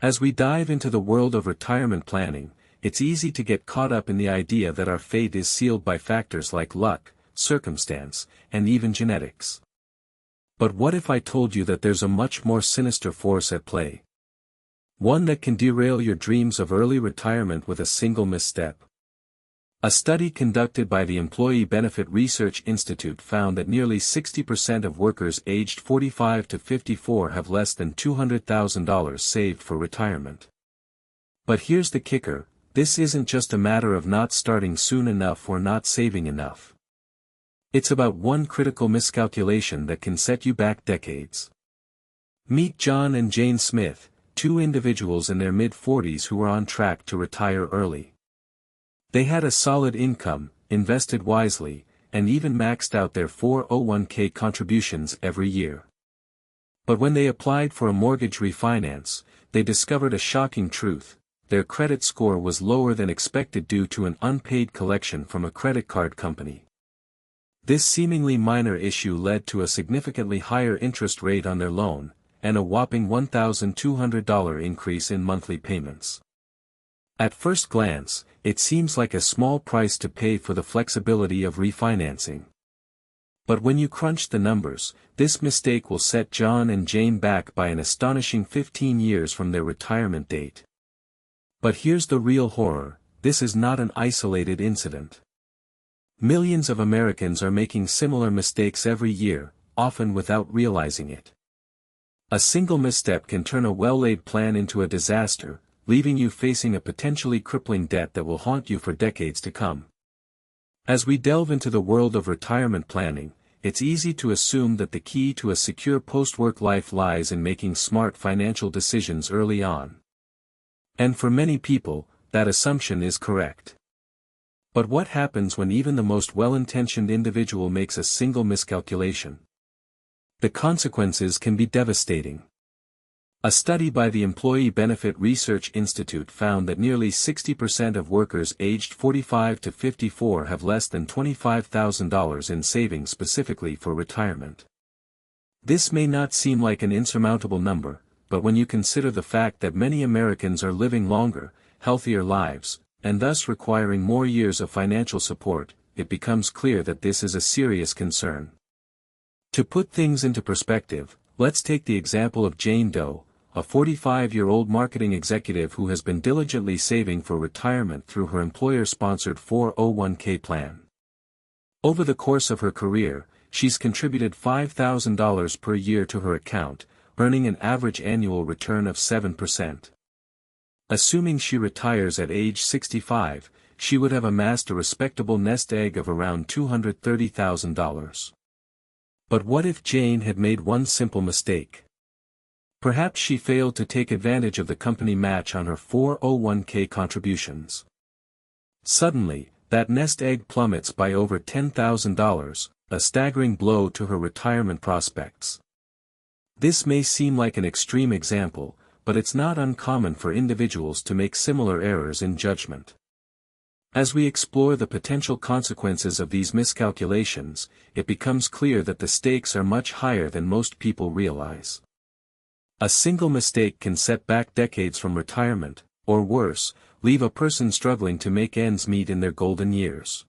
As we dive into the world of retirement planning, it's easy to get caught up in the idea that our fate is sealed by factors like luck, circumstance, and even genetics. But what if I told you that there's a much more sinister force at play? One that can derail your dreams of early retirement with a single misstep. A study conducted by the Employee Benefit Research Institute found that nearly 60% of workers aged 45 to 54 have less than $200,000 saved for retirement. But here's the kicker, this isn't just a matter of not starting soon enough or not saving enough. It's about one critical miscalculation that can set you back decades. Meet John and Jane Smith, two individuals in their mid-40s who were on track to retire early. They had a solid income, invested wisely, and even maxed out their 401k contributions every year. But when they applied for a mortgage refinance, they discovered a shocking truth: their credit score was lower than expected due to an unpaid collection from a credit card company. This seemingly minor issue led to a significantly higher interest rate on their loan, and a whopping $1,200 increase in monthly payments. At first glance, it seems like a small price to pay for the flexibility of refinancing. But when you crunch the numbers, this mistake will set John and Jane back by an astonishing 15 years from their retirement date. But here's the real horror: this is not an isolated incident. Millions of Americans are making similar mistakes every year, often without realizing it. A single misstep can turn a well-laid plan into a disaster, leaving you facing a potentially crippling debt that will haunt you for decades to come. As we delve into the world of retirement planning, it's easy to assume that the key to a secure post-work life lies in making smart financial decisions early on. And for many people, that assumption is correct. But what happens when even the most well-intentioned individual makes a single miscalculation? The consequences can be devastating. A study by the Employee Benefit Research Institute found that nearly 60% of workers aged 45 to 54 have less than $25,000 in savings specifically for retirement. This may not seem like an insurmountable number, but when you consider the fact that many Americans are living longer, healthier lives, and thus requiring more years of financial support, it becomes clear that this is a serious concern. To put things into perspective, let's take the example of Jane Doe, a 45-year-old marketing executive who has been diligently saving for retirement through her employer-sponsored 401k plan. Over the course of her career, she's contributed $5,000 per year to her account, earning an average annual return of 7%. Assuming she retires at age 65, she would have amassed a respectable nest egg of around $230,000. But what if Jane had made one simple mistake? Perhaps she failed to take advantage of the company match on her 401k contributions. Suddenly, that nest egg plummets by over $10,000, a staggering blow to her retirement prospects. This may seem like an extreme example, but it's not uncommon for individuals to make similar errors in judgment. As we explore the potential consequences of these miscalculations, it becomes clear that the stakes are much higher than most people realize. A single mistake can set back decades from retirement, or worse, leave a person struggling to make ends meet in their golden years.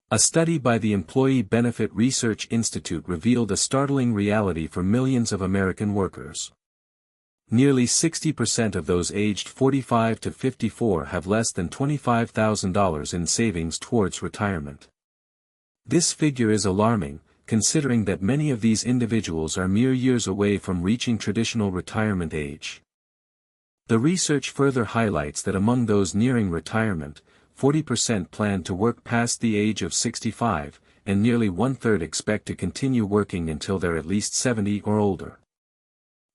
A study by the Employee Benefit Research Institute revealed a startling reality for millions of American workers. Nearly 60% of those aged 45 to 54 have less than $25,000 in savings towards retirement. This figure is alarming, considering that many of these individuals are mere years away from reaching traditional retirement age. The research further highlights that among those nearing retirement, 40% plan to work past the age of 65, and nearly one-third expect to continue working until they're at least 70 or older.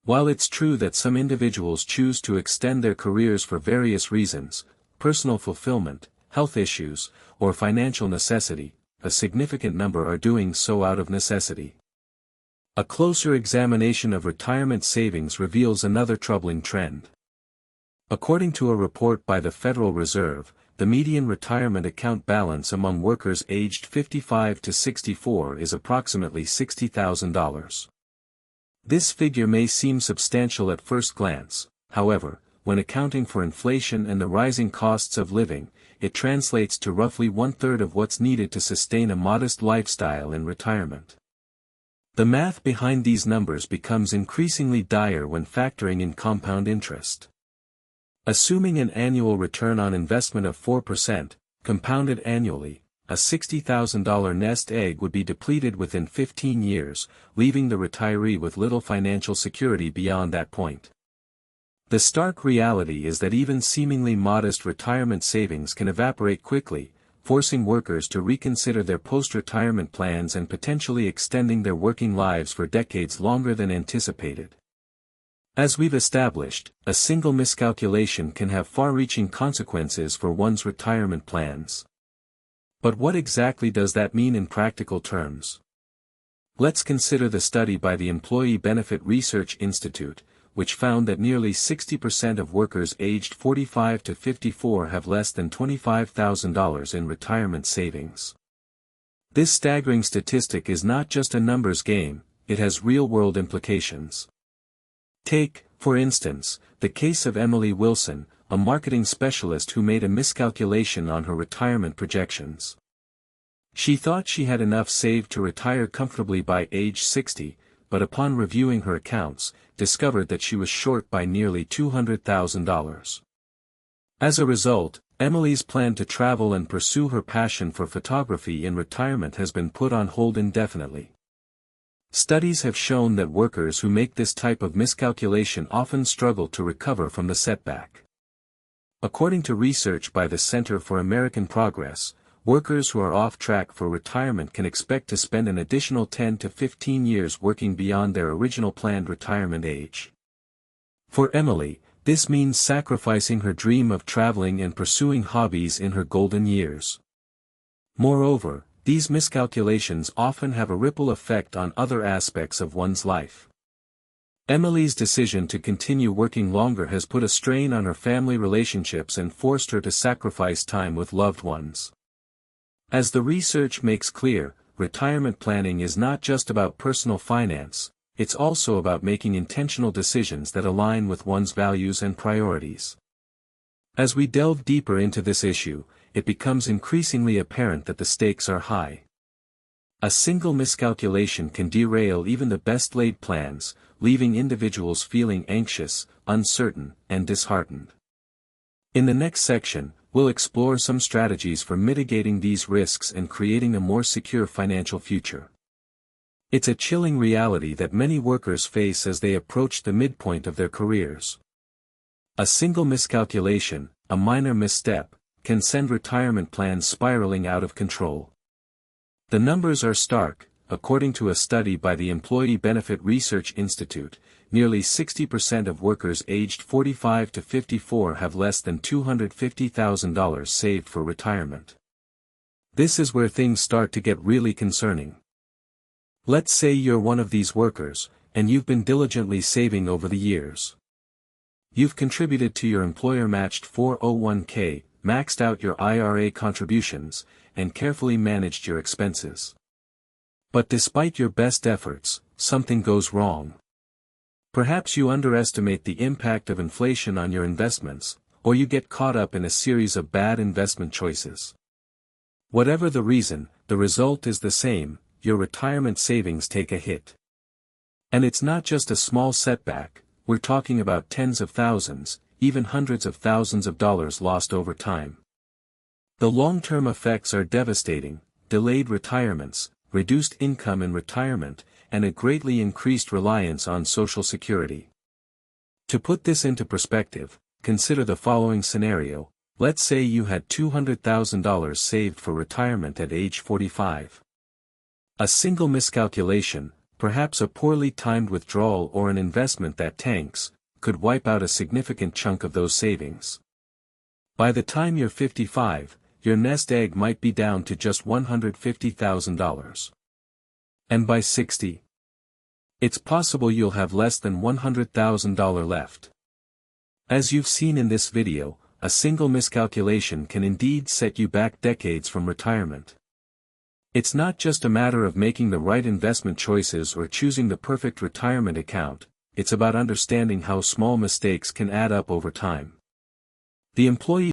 While it's true that some individuals choose to extend their careers for various reasons, personal fulfillment, health issues, or financial necessity, a significant number are doing so out of necessity. A closer examination of retirement savings reveals another troubling trend. According to a report by the Federal Reserve, the median retirement account balance among workers aged 55 to 64 is approximately $60,000. This figure may seem substantial at first glance, however, when accounting for inflation and the rising costs of living, it translates to roughly 1/3 of what's needed to sustain a modest lifestyle in retirement. The math behind these numbers becomes increasingly dire when factoring in compound interest. Assuming an annual return on investment of 4%, compounded annually, a $60,000 nest egg would be depleted within 15 years, leaving the retiree with little financial security beyond that point. The stark reality is that even seemingly modest retirement savings can evaporate quickly, forcing workers to reconsider their post-retirement plans and potentially extending their working lives for decades longer than anticipated. As we've established, a single miscalculation can have far-reaching consequences for one's retirement plans. But what exactly does that mean in practical terms? Let's consider the study by the Employee Benefit Research Institute, which found that nearly 60% of workers aged 45 to 54 have less than $25,000 in retirement savings. This staggering statistic is not just a numbers game, it has real-world implications. Take, for instance, the case of Emily Wilson, a marketing specialist who made a miscalculation on her retirement projections. She thought she had enough saved to retire comfortably by age 60, but upon reviewing her accounts, discovered that she was short by nearly $200,000. As a result, Emily's plan to travel and pursue her passion for photography in retirement has been put on hold indefinitely. Studies have shown that workers who make this type of miscalculation often struggle to recover from the setback. According to research by the Center for American Progress, workers who are off track for retirement can expect to spend an additional 10 to 15 years working beyond their original planned retirement age. For Emily, this means sacrificing her dream of traveling and pursuing hobbies in her golden years. Moreover, these miscalculations often have a ripple effect on other aspects of one's life. Emily's decision to continue working longer has put a strain on her family relationships and forced her to sacrifice time with loved ones. As the research makes clear, retirement planning is not just about personal finance, it's also about making intentional decisions that align with one's values and priorities. As we delve deeper into this issue, it becomes increasingly apparent that the stakes are high. A single miscalculation can derail even the best-laid plans, leaving individuals feeling anxious, uncertain, and disheartened. In the next section, we'll explore some strategies for mitigating these risks and creating a more secure financial future. It's a chilling reality that many workers face as they approach the midpoint of their careers. A single miscalculation, a minor misstep, can send retirement plans spiraling out of control. The numbers are stark. According to a study by the Employee Benefit Research Institute, nearly 60% of workers aged 45 to 54 have less than $250,000 saved for retirement. This is where things start to get really concerning. Let's say you're one of these workers, and you've been diligently saving over the years. You've contributed to your employer-matched 401k, maxed out your IRA contributions, and carefully managed your expenses. But despite your best efforts, something goes wrong. Perhaps you underestimate the impact of inflation on your investments, or you get caught up in a series of bad investment choices. Whatever the reason, the result is the same: your retirement savings take a hit. And it's not just a small setback, we're talking about tens of thousands, even hundreds of thousands of dollars lost over time. The long-term effects are devastating: delayed retirements, reduced income in retirement, and a greatly increased reliance on Social Security. To put this into perspective, consider the following scenario. Let's say you had $200,000 saved for retirement at age 45. A single miscalculation, perhaps a poorly timed withdrawal or an investment that tanks, could wipe out a significant chunk of those savings. By the time you're 55, your nest egg might be down to just $150,000. And by 60, it's possible you'll have less than $100,000 left. As you've seen in this video, a single miscalculation can indeed set you back decades from retirement. It's not just a matter of making the right investment choices or choosing the perfect retirement account, it's about understanding how small mistakes can add up over time. The employee